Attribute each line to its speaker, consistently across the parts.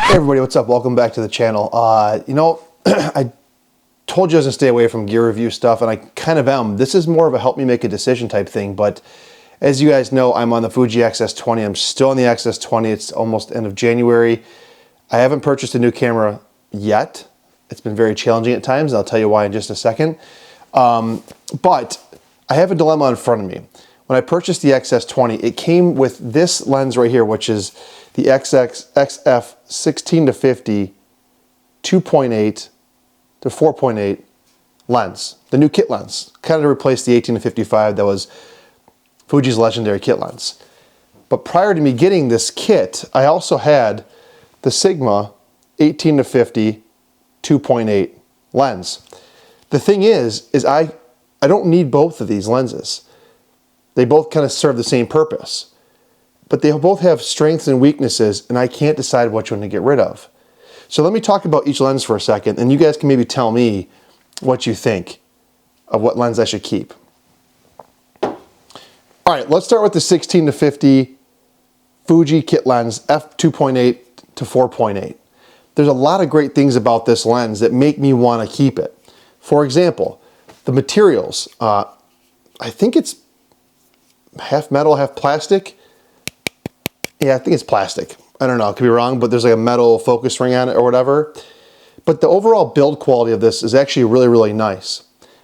Speaker 1: Hey everybody, what's up? Welcome back to the channel. I told you I was gonna stay away from gear review stuff, and I kind of am. This is more of a help me make a decision type thing, but as you guys know, I'm on the Fuji XS20. I'm still on the XS20. It's almost end of January. I haven't purchased a new camera yet. It's been very challenging at times, and I'll tell you why in just a second. But I have a dilemma in front of me. When I purchased the XS20, it came with this lens right here, which is the XF 16-50 2.8 to 4.8 lens, the new kit lens, kind of to replace the 18-55 that was Fuji's legendary kit lens. But prior to me getting this kit, I also had the Sigma 18-50 2.8 lens. The thing is I don't need both of these lenses. They both kind of serve the same purpose, but they both have strengths and weaknesses, and I can't decide which one to get rid of. So let me talk about each lens for a second, and you guys can maybe tell me what you think of what lens I should keep. All right, let's start with the 16-50 Fuji kit lens, f2.8 to 4.8. There's a lot of great things about this lens that make me want to keep it. For example, the materials. I think it's half metal, half plastic. Yeah, I think it's plastic. I don't know, I could be wrong, but there's like a metal focus ring on it or whatever. But the overall build quality of this is actually really, really nice.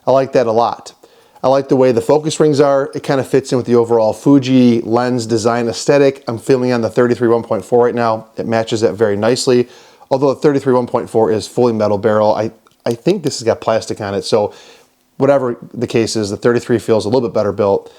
Speaker 1: I like that a lot. I like the way the focus rings are. It kind of fits in with the overall Fuji lens design aesthetic. I'm filming on the 33 1.4 right now. It matches that very nicely. Although the 33 1.4 is fully metal barrel, I think this has got plastic on it. So whatever the case is, the 33 feels a little bit better built.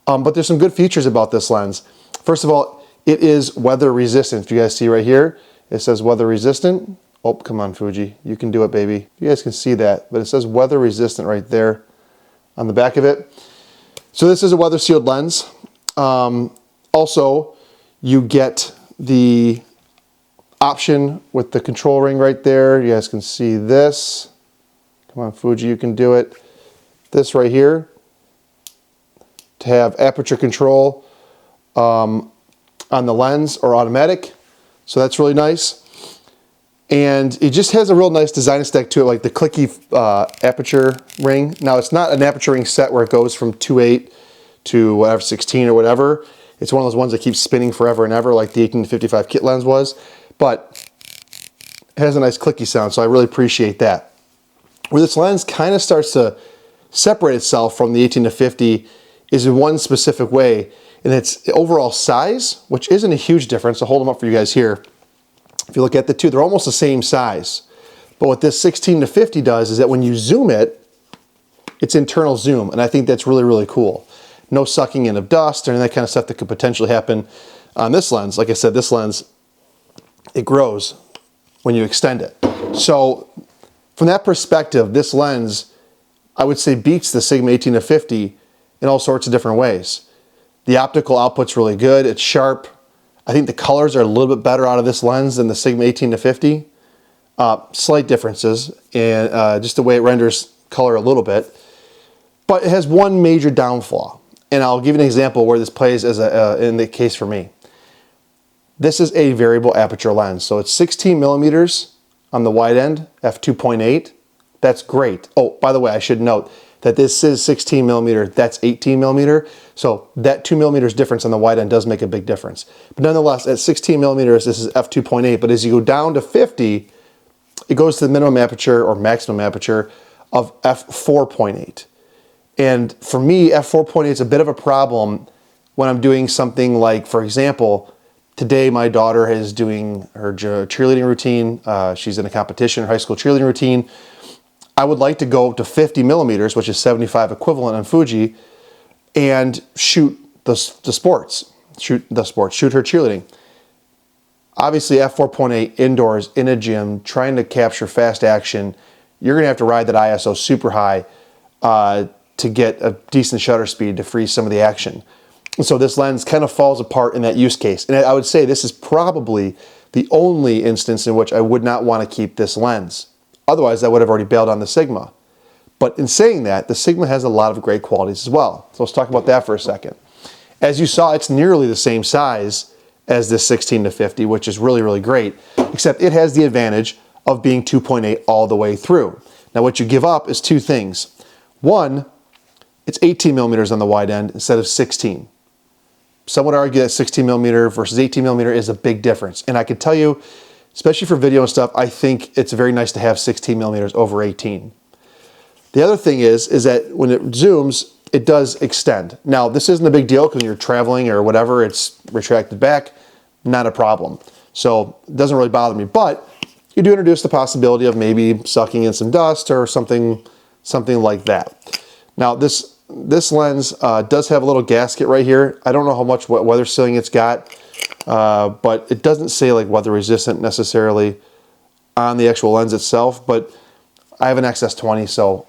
Speaker 1: But there's some good features about this lens. First of all, it is weather resistant. If you guys see right here, it says weather resistant. Oh, come on, Fuji. You can do it, baby. You guys can see that, but it says weather resistant right there on the back of it. So this is a weather sealed lens. Also, you get the option with the control ring right there. You guys can see this. Come on, Fuji, you can do it. This right here, to have aperture control on the lens or automatic. So that's really nice. And it just has a real nice design aesthetic to it, like the clicky aperture ring. Now it's not an aperture ring set where it goes from 2.8 to whatever, 16 or whatever. It's one of those ones that keeps spinning forever and ever like the 18-55 kit lens was. But it has a nice clicky sound, so I really appreciate that. Where this lens kind of starts to separate itself from the 18-50 is in one specific way, and it's overall size, which isn't a huge difference. I'll hold them up for you guys here. If you look at the two, they're almost the same size. But what this 16-50 does is that when you zoom it, it's internal zoom, and I think that's really, really cool. No sucking in of dust or any of that kind of stuff that could potentially happen on this lens. Like I said, this lens, it grows when you extend it. So from that perspective, this lens, I would say, beats the Sigma 18-50 in all sorts of different ways. The optical output's really good. It's sharp. I think the colors are a little bit better out of this lens than the Sigma 18-50. Slight differences in just the way it renders color a little bit. But it has one major downfall. And I'll give you an example where this plays as in the case for me. This is a variable aperture lens. So it's 16 millimeters on the wide end, f2.8. That's great. Oh, by the way, I should note that this is 16 millimeter, that's 18 millimeter. So that 2 millimeters difference on the wide end does make a big difference. But nonetheless, at 16 millimeters, this is f2.8. But as you go down to 50, it goes to the minimum aperture or maximum aperture of f4.8. And for me, f4.8 is a bit of a problem when I'm doing something like, for example, today my daughter is doing her cheerleading routine. She's in a competition, her high school cheerleading routine. I would like to go to 50 millimeters, which is 75 equivalent on Fuji, and shoot the sports, shoot her cheerleading. Obviously, f4.8 indoors in a gym, trying to capture fast action, you're gonna have to ride that ISO super high to get a decent shutter speed to freeze some of the action. And so this lens kind of falls apart in that use case. And I would say this is probably the only instance in which I would not want to keep this lens. Otherwise, I would have already bailed on the Sigma. But in saying that, the Sigma has a lot of great qualities as well. So let's talk about that for a second. As you saw, it's nearly the same size as this 16 to 50, which is really, really great, except it has the advantage of being 2.8 all the way through. Now what you give up is two things. One, it's 18 millimeters on the wide end instead of 16. Some would argue that 16 millimeter versus 18 millimeter is a big difference. And I can tell you, especially for video and stuff, I think it's very nice to have 16 millimeters over 18. The other thing is that when it zooms, it does extend. Now, this isn't a big deal because when you're traveling or whatever, it's retracted back, not a problem. So it doesn't really bother me, but you do introduce the possibility of maybe sucking in some dust or something like that. Now, this lens does have a little gasket right here. I don't know how much weather sealing it's got, but it doesn't say like weather resistant necessarily on the actual lens itself, but I have an XS20, so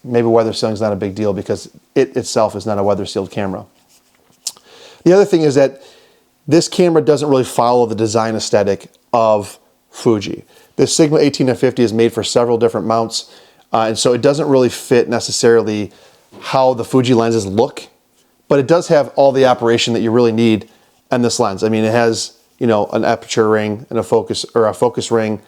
Speaker 1: maybe weather sealing is not a big deal because it itself is not a weather sealed camera. The other thing is that this camera doesn't really follow the design aesthetic of Fuji. This Sigma 18 to 50 is made for several different mounts, and so it doesn't really fit necessarily how the Fuji lenses look, but it does have all the operation that you really need on this lens. I mean, it has, you know, an aperture ring and a focus ring,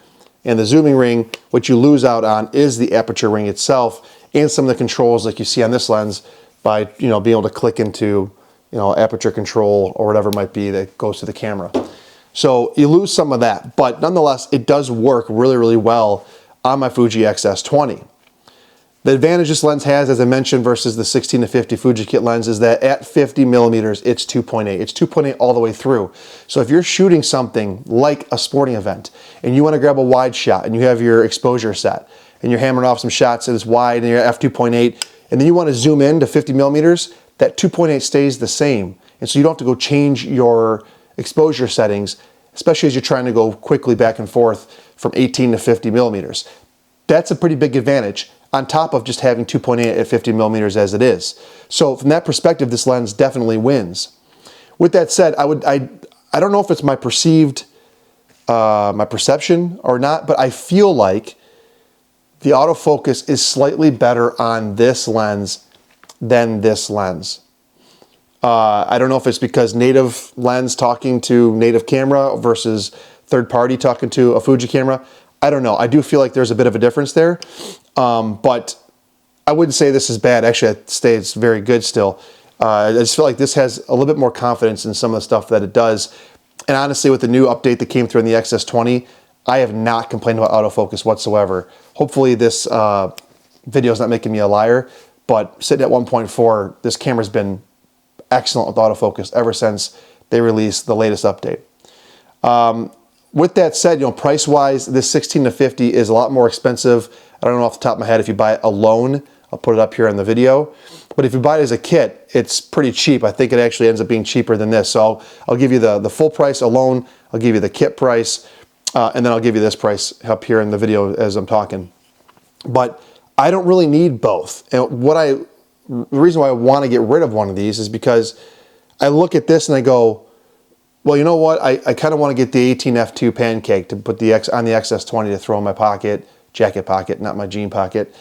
Speaker 1: and the zooming ring. What you lose out on is the aperture ring itself and some of the controls like you see on this lens by, you know, being able to click into, you know, aperture control or whatever it might be that goes to the camera. So you lose some of that, but nonetheless, it does work really, really well on my Fuji XS20. The advantage this lens has, as I mentioned, versus the 16 to 50 Fuji kit lens is that at 50 millimeters, it's 2.8. It's 2.8 all the way through. So if you're shooting something like a sporting event and you want to grab a wide shot and you have your exposure set and you're hammering off some shots and it's wide and you're at f2.8 and then you want to zoom in to 50 millimeters, that 2.8 stays the same. And so you don't have to go change your exposure settings, especially as you're trying to go quickly back and forth from 18 to 50 millimeters. That's a pretty big advantage on top of just having 2.8 at 50 millimeters as it is. So from that perspective, this lens definitely wins. With that said, I don't know if it's my perception or not, but I feel like the autofocus is slightly better on this lens than this lens. I don't know if it's because native lens talking to native camera versus third party talking to a Fuji camera. I don't know. I do feel like there's a bit of a difference there, but I wouldn't say this is bad. Actually, I'd say it's very good still. I just feel like this has a little bit more confidence in some of the stuff that it does. And honestly, with the new update that came through in the XS20, I have not complained about autofocus whatsoever. Hopefully this video is not making me a liar, but sitting at 1.4, this camera's been excellent with autofocus ever since they released the latest update. With that said, you know, price-wise, this 16 to 50 is a lot more expensive. I don't know off the top of my head if you buy it alone. I'll put it up here in the video. But if you buy it as a kit, it's pretty cheap. I think it actually ends up being cheaper than this. So I'll give you the full price alone. I'll give you the kit price, and then I'll give you this price up here in the video as I'm talking. But I don't really need both. And the reason why I want to get rid of one of these is because I look at this and I go, well, you know what? I kind of want to get the 18F2 pancake to put on the XS20 to throw in my pocket, jacket pocket, not my jean pocket.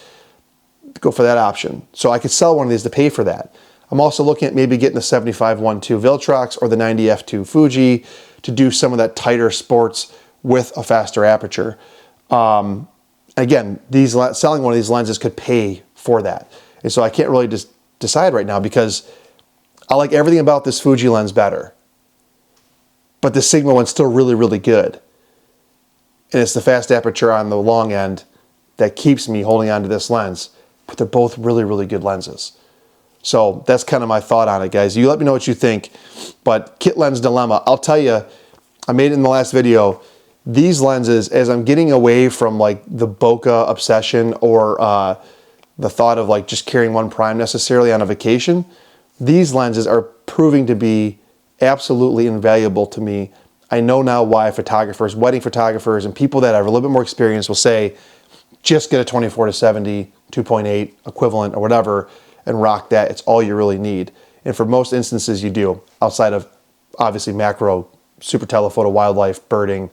Speaker 1: Go for that option. So I could sell one of these to pay for that. I'm also looking at maybe getting the 75-1.2 Viltrox or the 90F2 Fuji to do some of that tighter sports with a faster aperture. Again, selling one of these lenses could pay for that. And so I can't really just decide right now because I like everything about this Fuji lens better. But the Sigma one's still really, really good. And it's the fast aperture on the long end that keeps me holding on to this lens. But they're both really, really good lenses. So that's kind of my thought on it, guys. You let me know what you think. But kit lens dilemma, I'll tell you, I made it in the last video. These lenses, as I'm getting away from like the bokeh obsession or the thought of like just carrying one prime necessarily on a vacation, these lenses are proving to be absolutely invaluable to me. I know now why photographers, wedding photographers, and people that have a little bit more experience will say, just get a 24-70, 2.8 equivalent or whatever and rock that. It's all you really need. And for most instances you do, outside of obviously macro, super telephoto, wildlife, birding,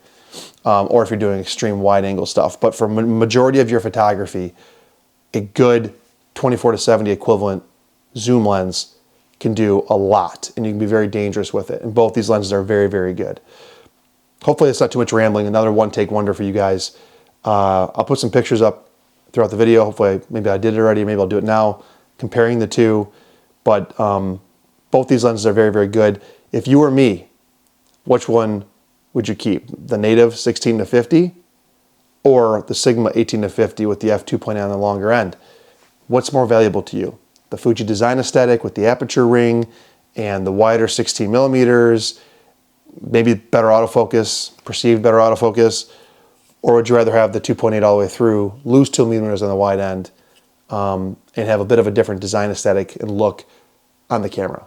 Speaker 1: or if you're doing extreme wide angle stuff. But for majority of your photography, a good 24-70 equivalent zoom lens can do a lot, and you can be very dangerous with it. And both these lenses are very, very good. Hopefully it's not too much rambling. Another one-take wonder for you guys. I'll put some pictures up throughout the video. Hopefully, maybe I did it already. Maybe I'll do it now, comparing the two. But both these lenses are very, very good. If you were me, which one would you keep? The native 16 to 50 or the Sigma 18 to 50 with the f2.8 on the longer end? What's more valuable to you? The Fuji design aesthetic with the aperture ring and the wider 16 millimeters, maybe better autofocus, perceived better autofocus, or would you rather have the 2.8 all the way through, lose 2 millimeters on the wide end, and have a bit of a different design aesthetic and look on the camera?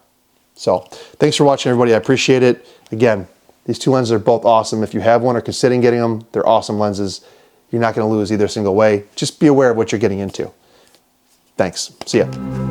Speaker 1: So thanks for watching, everybody. I appreciate it. Again, these two lenses are both awesome. If you have one or considering getting them, they're awesome lenses. You're not going to lose either single way. Just be aware of what you're getting into. Thanks. See ya.